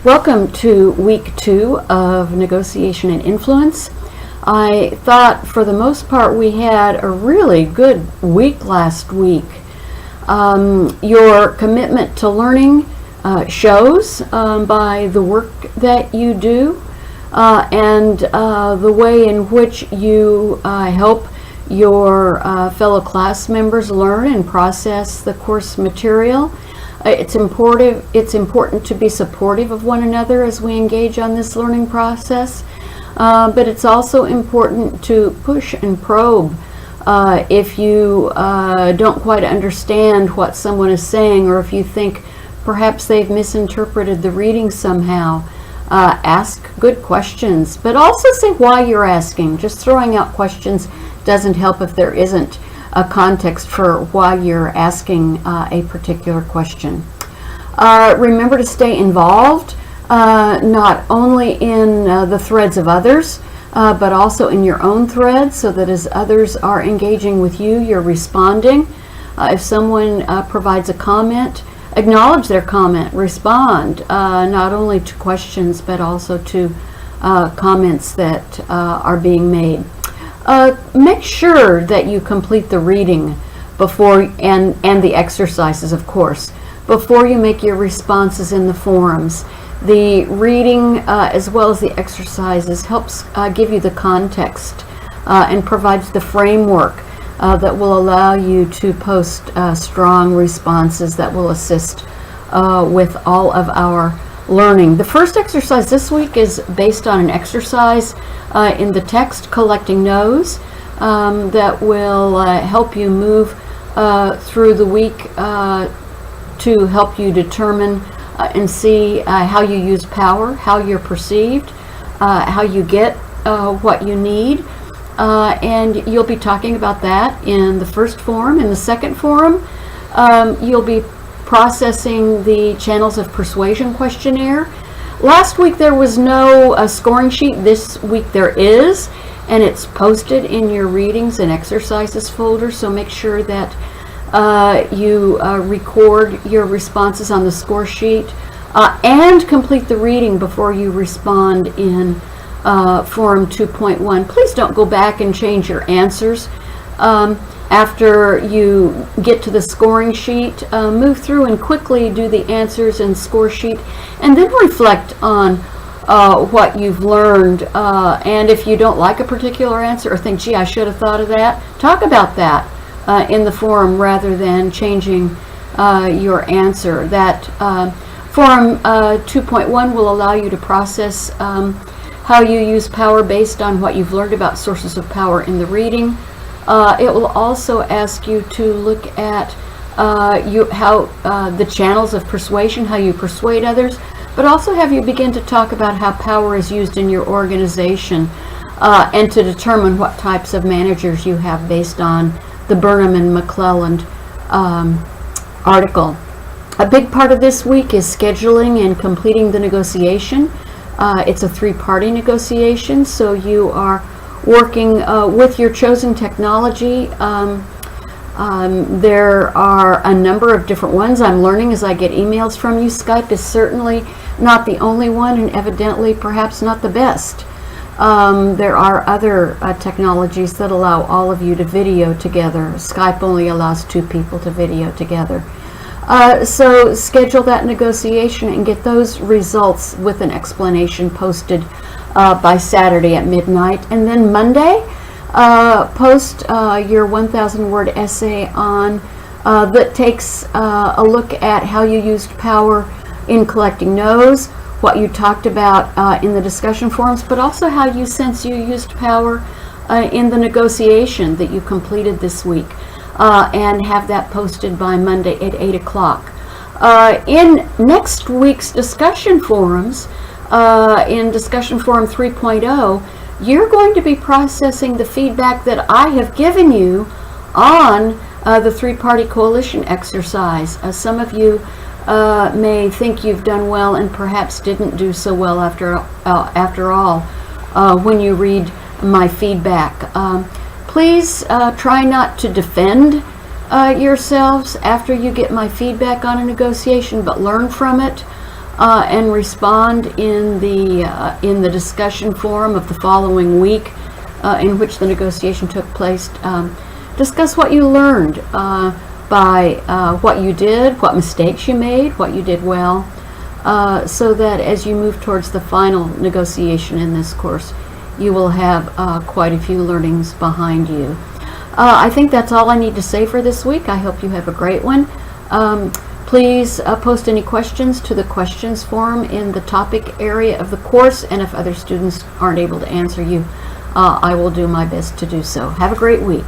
Welcome to week 2 of Negotiation and Influence. I thought for the most part we had a really good week last week. Your commitment to learning shows by the work that you do and the way in which you help your fellow class members learn and process the course material. It's important to be supportive of one another as we engage on this learning process, but it's also important to push and probe if you don't quite understand what someone is saying, or if you think perhaps they've misinterpreted the reading somehow. Ask good questions, but also say why you're asking. Just throwing out questions doesn't help if there isn't a context for why you're asking a particular question. Remember to stay involved, not only in the threads of others, but also in your own threads, so that as others are engaging with you, you're responding. If someone provides a comment, acknowledge their comment, respond, not only to questions, but also to comments that are being made. Make sure that you complete the reading before and the exercises, of course, before you make your responses in the forums. The reading as well as the exercises helps give you the context and provides the framework that will allow you to post strong responses that will assist with all of our learning. The first exercise this week is based on an exercise in the text, Collecting No's, that will help you move through the week to help you determine and see how you use power, how you're perceived, how you get what you need, and you'll be talking about that in the first forum. In the second forum, you'll be processing the Channels of Persuasion questionnaire. Last week there was no scoring sheet. This week there is, and it's posted in your readings and exercises folder, so make sure that you record your responses on the score sheet and complete the reading before you respond in Forum 2.1. Please don't go back and change your answers. After you get to the scoring sheet, move through and quickly do the answers and score sheet, and then reflect on what you've learned. And if you don't like a particular answer or think, gee, I should have thought of that, talk about that in the forum rather than changing your answer. That Forum 2.1 will allow you to process how you use power based on what you've learned about sources of power in the reading. It will also ask you to look at the channels of persuasion, how you persuade others, but also have you begin to talk about how power is used in your organization and to determine what types of managers you have based on the Burnham and McClelland article. A big part of this week is scheduling and completing the negotiation. It's a 3-party negotiation, so you are working with your chosen technology. There are a number of different ones. I'm learning as I get emails from you. Skype is certainly not the only one, and evidently perhaps not the best. There are other technologies that allow all of you to video together. Skype only allows 2 people to video together. So schedule that negotiation and get those results with an explanation posted by Saturday at midnight. And then Monday, post your 1,000-word essay on that takes a look at how you used power in collecting no's, what you talked about in the discussion forums, but also how you sense you used power in the negotiation that you completed this week, and have that posted by Monday at 8 o'clock. In next week's discussion forums, in Discussion Forum 3.0, you're going to be processing the feedback that I have given you on the 3-party coalition exercise. Some of you may think you've done well and perhaps didn't do so well after all when you read my feedback. Please try not to defend yourselves after you get my feedback on a negotiation, but learn from it. and respond in the discussion forum of the following week in which the negotiation took place. Discuss what you learned by what you did, what mistakes you made, what you did well, so that as you move towards the final negotiation in this course, you will have quite a few learnings behind you. I think that's all I need to say for this week. I hope you have a great one. Please post any questions to the questions forum in the topic area of the course, and if other students aren't able to answer you, I will do my best to do so. Have a great week.